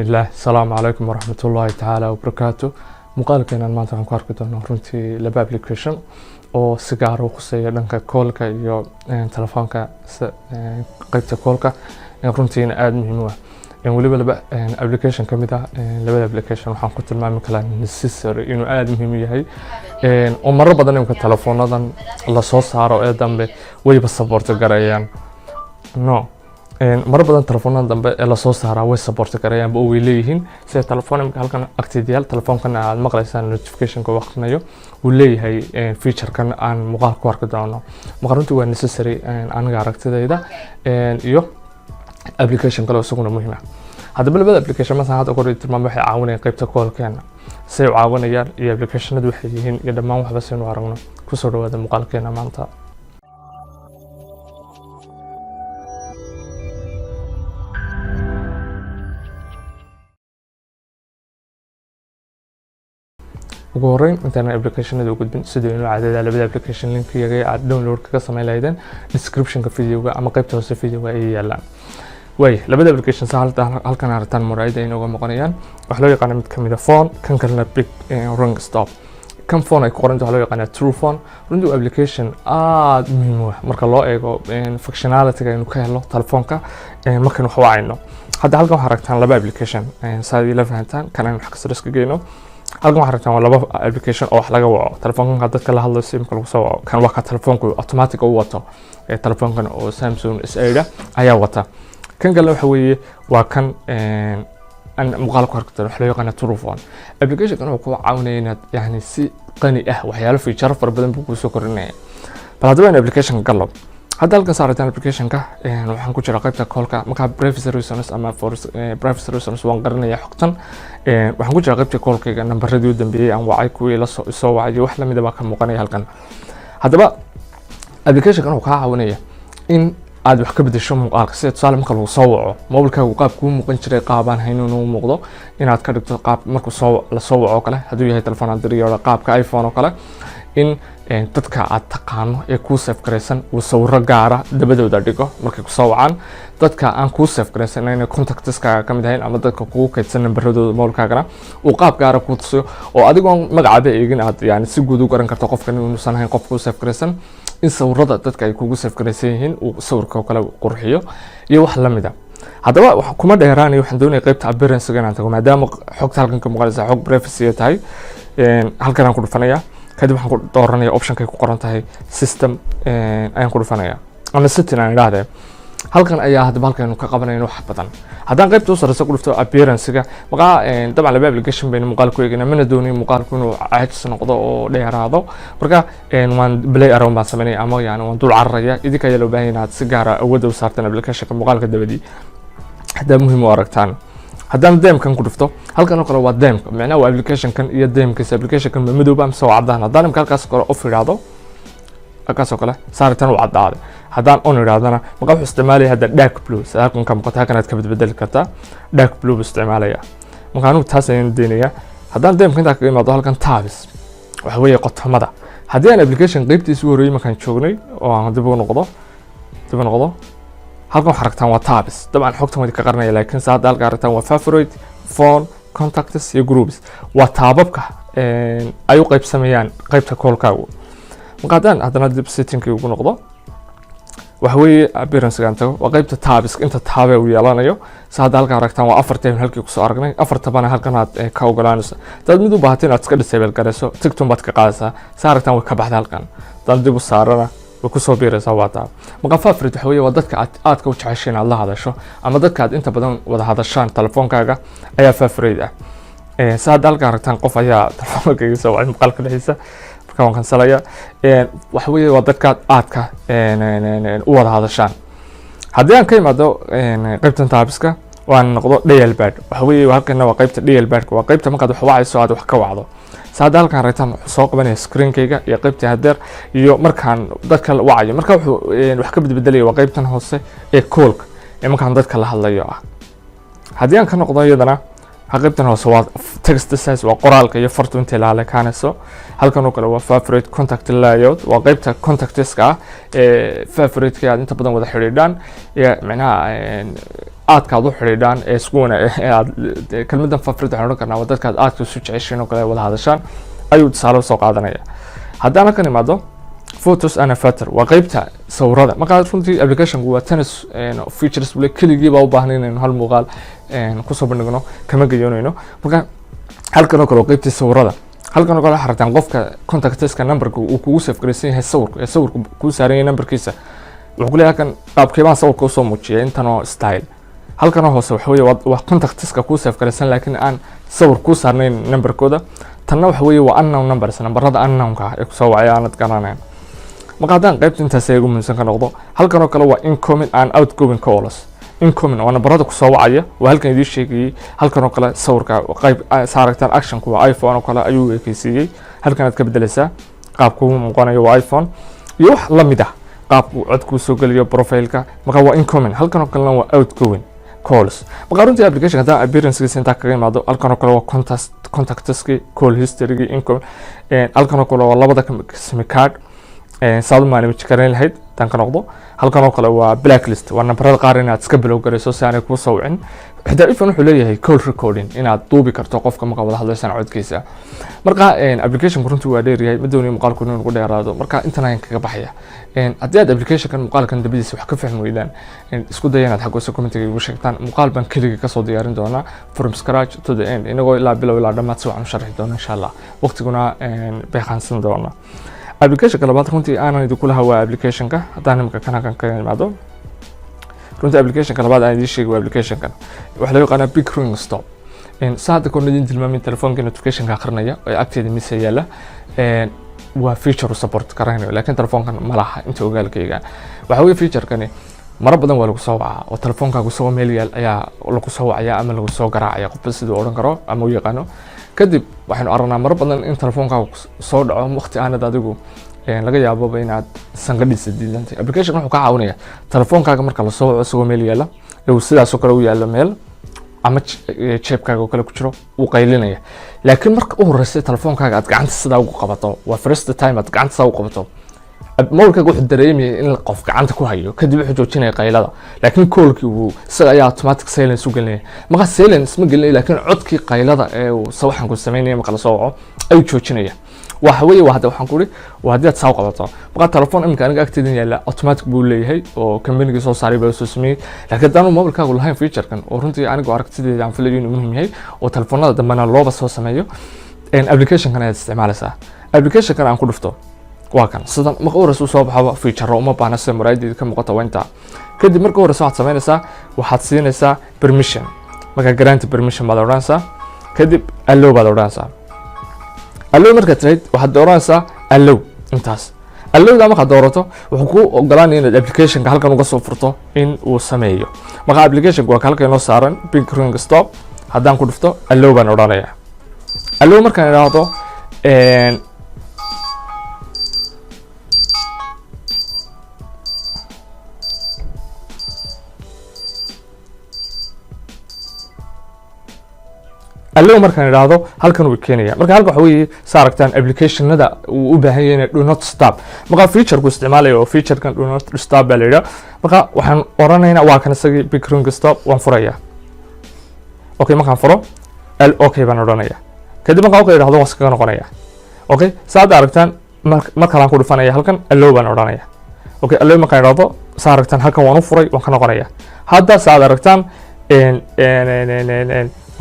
الله السلام عليكم ورحمة الله تعالى وبركاته. مقالكين أنا ما تكون كاركتر نورنتي لب application أو سيجار وخصية لأنك كولك يو تلفونك قيبت كولك نورنتي آد مهمة. ولي بلب application كميدا لب application وحن قلت المعلم كلام necessary إنه آد مهمة هي. ومرة بدنا يمكن تلفون هذا الله صوص عارو آدم به ويبى support الجريان. no. مر بدن تلفونان dambe ee la soo saaraa way support karayaan oo way leeyihiin sida telefoon imka halkan agtidiyaal telefoonkan aad maqlaysaan notification ka waqtinayo uu leeyahay feature kan aan muuqaal ku arki doono maqaruntu waa necessary aniga aragtidayda iyo application kale oo isaguna muhiim ah hadaba labada application masalan hadda kor tilmaam waxay caawinayaan qaybta call-keena si ay caawinayaan iyo applicationadu waxay yihiin iyo dhammaan waxba soo aragno ku soo dhawaada muuqaalkeena maanta. ugu horeyn intaan applicationada ugu gudbin sidoo inuu caadada labada application linkiga aad download kaga sameyn lahaydeen description-ka videoga ama qaybta hoose videoga ay yaalaan way labada application halkan aragtaan muraayada inooga maqanayaan wax loo yaqaan mid kamid ah phone kan kalena big ring stop kan phone ay ku qoran tahay loo yaqaan true phone runtii application aad muhiim ah marka loo eego functionality-ga inuu ka helo telefoonka markan wax wacayno hadda halkan waxaad aragtaan laba application saadi la fahantaan kana wax ka iska geeyno halkan waxaan rabtaa laba application oo wax laga waco telefoonka dadka la hadlo sim kala soo waco kan waa ka telefoonku automatic u wato telefoonkan oo Samsung S8 ayaa wata kan kale waxa weeye waa kan aan muuqaal ku aragto wax loo yaqaan true phone application kan oo ku caawinaya inaad yani si qani ah waxyaalo feature far badan buu ku soo korinaya bal hadaba application galab hadda halkan saartaan application-ka waxaan ku jira qaybta call-ka marka privacy reasons ama for privacy reasons waan qarinayaa xogtan waxaan ku jira qaybta call-kayga nambaradii u dambeeyay aan wacay kuwii la soo wacay wax la mid ah ka muuqanaya halkan hadaba application-kan uu ka caawinaya in aad wax ka bedesho muuqaalka sida tusaale marka lagu soo waco mobilkaagu qaabku u muuqan jiray qaabaan hayno inuu muuqdo inaad ka dhigto qaab markuu la soo waco kale hadduu yahay telefoon android qaabka iPhone oo kale in dadka aad taqaano ee ku save gareysan uu sawirro gaara dabadooda dhigo markay ku soo wacaan dadka aan ku save gareysan inay contacts-ka ka mid ahayn ama dadka kugu kaydsan nambaradooda mobilkaagana uu qaab gaara ku tusiyo oo adigoo magacaaba eegin aad yani si guud u garan karto qofkan inuusan ahayn qof ku save gareysan in sawirrada dadka ay kugu save gareysan yihiin uu sawirka kale qurxiyo iyo wax la mid ah hadaba wax kuma dheeraanayo waxaan doonayaa qaybta appearance-ga inaan tago maadaama xogta halkan ka muuqanaysa xog privacy tahay halkan aan ku dhufanayaa kadib waxaan ku dooranaya option-ka ku qoran tahay system ayaan ku dhufanaya ama setting aan idhaahdee halkan ayaa hadaba halkan ka qabanayno wax badan haddaan qaybta u sareysa ku dhufto appearance-ga maqa dabcan laba application bayna muuqaal ku eegina mana doonayo muuqaalku inuu caajis noqdo oo dheeraado marka waan play around baan sameynaya ama yani waan dul cararaya idinka ayaa loo baahan yahay inaad si gaara awoodda u saartaan application-ka muuqaalka dabadii haddaa muhiim u aragtaan haddaan deemkan ku dhufto halkan oo kale waa deemka macnaha waa application-kan iyo deemkiisa application-kan ma madowba mise waa caddaan haddaan imka halkaas kale off idhaahdo halkaas oo kale saaritan uu caddaaday haddaan on idhaahdana marka wuxuu isticmaalaya hadda dark blue sida halkan ka muuqata halkan aad ka bedbedeli kartaa dark blue buu isticmaalaya marka anigu taas ayaan deenaya haddaan deemka intaa kaga imaado halkan tabs waxa weeye qotomada haddii aan application qaybtiisa u horeeyay markaan joognay oo aan dib u noqdo halkan waxaad aragtaan waa tabs dabcan xogtan wadi ka qaranaya laakiin saad halka aragtaan waa favorite phone contacts iyo groups waa taababka ay u qaybsamayaan qaybta call-kaagu markaadaan haddana dib setting-kii ugu noqdo waxa weeye appearance-gaan tago waa qaybta tabs inta taabe uu yeelanayo saad halka aragtaan waa afartan halkii ku soo aragnay afartabana halkan aad ka ogolaanayso dad mid u baahato inaad iska disable gareyso TikTok baad ka qaadaysaa saa aragtaan way ka baxda halkan dad dib u saarana ku soo biiraysaa waa taa marka favorite waxa weeye waa dadka aad ka jeceshay inaad la hadasho ama dadka aad inta badan wada hadashaan telefoonkaaga ayaa favorite ah saad halka aragtaan qof ayaa telefoonkaaga soo wacay muuqaalka dhexdiisa marka waan kansalaya waxa weeye waa dadka aadka u wada hadashaan haddii aan ka imaado qaybtan taabiska waan noqdo dial pad waxa weeye halkan waa qaybta dial pad waa qaybta markaad wax wacayso aad wax ka wacdo saad halkan aragtaan soo qabanaya screen-kayga iyo qaybta hadeer iyo markaan dadka wacayo marka wuxuu wax ka bedbedelaya waa qaybtan hoose ee call-ka ee markaan dadka la hadlayo ah haddii aan ka noqdo iyadana qaybtan hoose waa text size waa qoraalka iyo fartu inta la kaanayso halkan oo kale waa favorite contact layout waa qaybta contactska favorite-ka aad inta badan wada xiriiraan macnaha aadka u xiriiraan iskuuna kelmadan favorite waxaan oran karnaa dadka aadka isu jeceshiin oo kale wada hadashaan ayuu tusaale soo qaadanaya haddana kan imaado photos and filter waa qaybta sawirada marka runtii application-ku waa tennis features wala keligii baa u baahan inaynu hal muuqaal ku soo bandhigno kama gayoonayno marka halkan oo kale qaybta sawirada halkan oo kale xartaan qofka contactska numberka uu kugu save gareysan yahay sawirku ku saaran yahay numberkiisa wuxuu leeyahay kan qaabkee baan sawirka u soo muujiyay intanoo style halkan hoose waxa weeye waa contactska ku save gareysan laakiin aan sawir ku saarnayn numberkooda tanna waxa weeye waa unknown numbers numberada unknownka ee ku soo wacay aanad garanaynin marka haddaan qaybta intaas ay ugu muhiimsan ka noqdo halkan oo kale waa incoming and outgoing calls incoming waa numberada ku soo wacaya waa halkan idin sheegayay halkan oo kale sawirka qayb saaragtaan action-ku waa iPhone oo kale ayuu ekaysiiyay halkan aad ka bedelaysaa qaabku uu muuqanayo waa iPhone iyo wax la mid ah qaabku codku soo galiyo profile-ka marka waa incoming halkan oo kale waa outgoing calls marka runtii application haddaan appearance-kiisa intaa kaga imaado halkan oo kale waa contactski call history incoming halkan oo kale waa labada sim card saad manage kareyn lahayd tan ka noqdo halkan oo kale waa blacklist waa numberada qaar inaad iska bilow gareyso si aanay ku soo wicin xitaa iPhone wuxuu leeyahay call recording inaad duubi karto qofka marka wada hadlaysan codkiisa marka application-ku runtii waa dheer yahay madooni muuqaalku inuu ugu dheeraado marka intan ayaan kaga baxaya haddii aad application-kan muuqaalkan dabadiisa wax ka fahmi weydaan isku daya inaad xaggoose commentiga igu sheegtaan muuqaal baan keliga kasoo diyaarin doonaa from scratch to the end inagoo ilaa bilow ilaa dhammaad si waxaan u sharxi doona insha allah waqtiguna beeqaansan doona application-ka labaad runtii aanan idinku lahaa waa application-ka haddaan imika kan ka imaado runtii application-ka labaad aan idiin sheegay waa application-kan waxaa loo yaqaanaa big ring stop saada koon idin tilmaamin telefoonka notification-ka akhrinaya ee agteeda mise yaala waa feature support karaynayo laakiin telefoonkan ma laha inta ogaalkayga waxa weeye feature-kani mara badan waa lagu soo wacaa oo telefoonkaagu soo meel yaal ayaa lagu soo wacaya ama lagu soo garaacaya qofba siduu odhan karo ama u yaqaano kadib waxaynu aragnaa mara badan in telefoonkaagu soo dhaco waqti aanad adigu laga yaababa inaad sangadhiisa diidantay application wuxuu ka caawinaya telefoonkaaga marka la soo waco isagoo meel yaala uu sidaas oo kale u yaalo meel ama jeebkaaga oo kale ku jiro uu qaylinaya laakiin marka u horeysa telefoonkaaga aad gacanta sidaa ugu qabato waa first time aad gacanta sidaa u qabato mobilkaaga wuxuu dareemaya in qof gacanta ku hayo kadib wuxuu joojinaya qaylada laakiin callkii uu isaga ayaa automatic silence u gelinaya marka silence ma gelinaya laakiin codkii qaylada ee uu sawaxanku sameynaya marka la soo waco ayuu joojinaya waxa weeye waa hadda waxaan ku uri waa haddii aad saa u qabato marka telefoon iminka aniga agteeda yaala automatic buu leeyahay oo company-ga soo saaray baa soo sameeyay laakiin haddaan mobilkaagu lahayn feature-kan oo runtii aniga aragtideeda aan filayo inuu muhiim yahay oo telefoonada dambena looba soo sameeyo application-kan ayaad isticmaalaysaa application-kan aan ku dhufto waa kan sidan marka horeysa soo baxaba feature uma baahna sida muraayadda ka muuqata waa inta kadib marka horeysa waxaad sameynaysaa waxaad siinaysaa permission marka grant permission baad oranaysaa kadib allow baad oranaysaa allow marka trade waxaad dooranaysaa allow intaas allowda marka doorato wuxuu ku ogolaanaya inaad application-ka halkan uga soo furto in uu sameeyo marka application-ka waa halkan inoo saaran big ring stop haddaan ku dhufto allow baan odhanayaa allow markaan idhaahdo allow markaan idhaahdo halkan uu keenaya marka halka waxa weeye saaragtaan application-nada uu u baahan yahay do not stop marka feature-ku isticmaalayo oo feature-kan do not stop baa la yidhaha marka waxaan oranaynaa waa kan isagii big ring stop waan furaya okay markaan furo okay baan odhanaya kadib markaan okay idhaahdo waan iskaga noqonaya okay saad aragtaan mar kalaan ku dhufanaya halkan allow baan odhanaya okay allow markaan idhaahdo saaragtaan halkan waan u furay waan ka noqonaya hadda saad aragtaan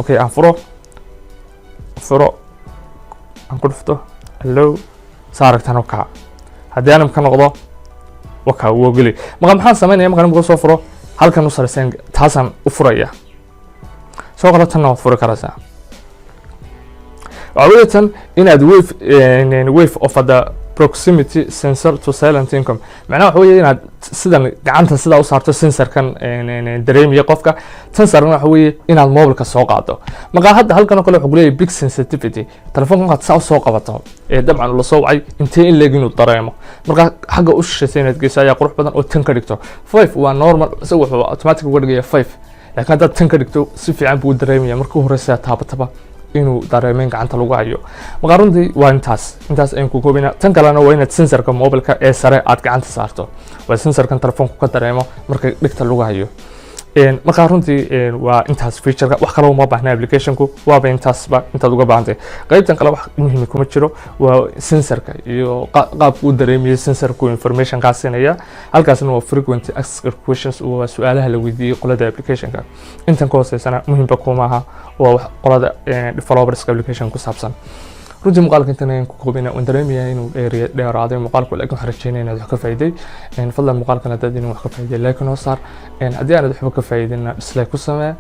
okay aan furo aan ku dhufto allow saaragtaan wakaa haddii aan ka noqdo wakaa wuu geli marka maxaan sameynaya markaan imika soo furo halkan u sareysan taasaan u furaya soo kale tanna waad furi karaysaa waxaa weeye tan inaad wave of the proximity sensor to silent income macnaha waxa weeye inaad sidan gacanta sidaa u saarto sensorkan dareemiya qofka tan saaran waxa weeye inaad mobilka soo qaado marka hadda halkan oo kale wuxuu leeyahay big sensitivity telefoonka markaad saa soo qabato ee dabcan la soo wacay intee in leeg inuu dareemo marka xagga u shishaysa inaad geyso ayaa qurux badan oo tan ka dhigto 5 waa normal isaga wuxuu automatic uga dhigaya 5 laakiin haddaad tan ka dhigto si fiican buu dareemaya markuu horeysa taabataba inuu dareemeen gacanta lagu hayo marka runtii waa intaas ayaan ku koobina tan kalena waa inaad sensorka mobilka ee sare aad gacanta saarto waa sensorkan telefoonku ka dareemo marka dhigta lagu hayo marka runtii waa intaas featureka wax kale uma baahna applicationku waaba intaasba intaad uga baahantay qaybtan kale wax muhiim kuma jiro waa sensorka iyo qaabku u dareemayo sensorku information ka siinaya halkaasna waa frequent asked questions waa su'aalaha la weydiiyay qolada applicationka intan ka hooseysana muhiimba kuma aha waa wax qolada developers application ku saabsan runtii muuqaalka intan ayaan ku koobina waan dareemayaa inuu dheeraaday muuqaalku laakiin waxaan rajeynaya inaad wax ka faa'iiday fadlan muuqaalkan haddaad inuu wax ka faa'iiday like noo saar haddii aanad waxba ka faa'iidayna dislike ku samee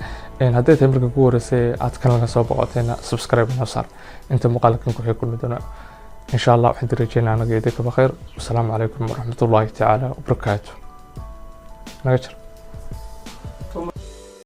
haddii tahay marka ku horeysay aad kanalka soo boqotayna subscribe noo saar inta muuqaalkan ku xigul midona إن شاء الله وحد رجينا أنا قيدك بخير والسلام عليكم ورحمة الله تعالى وبركاته. نجر.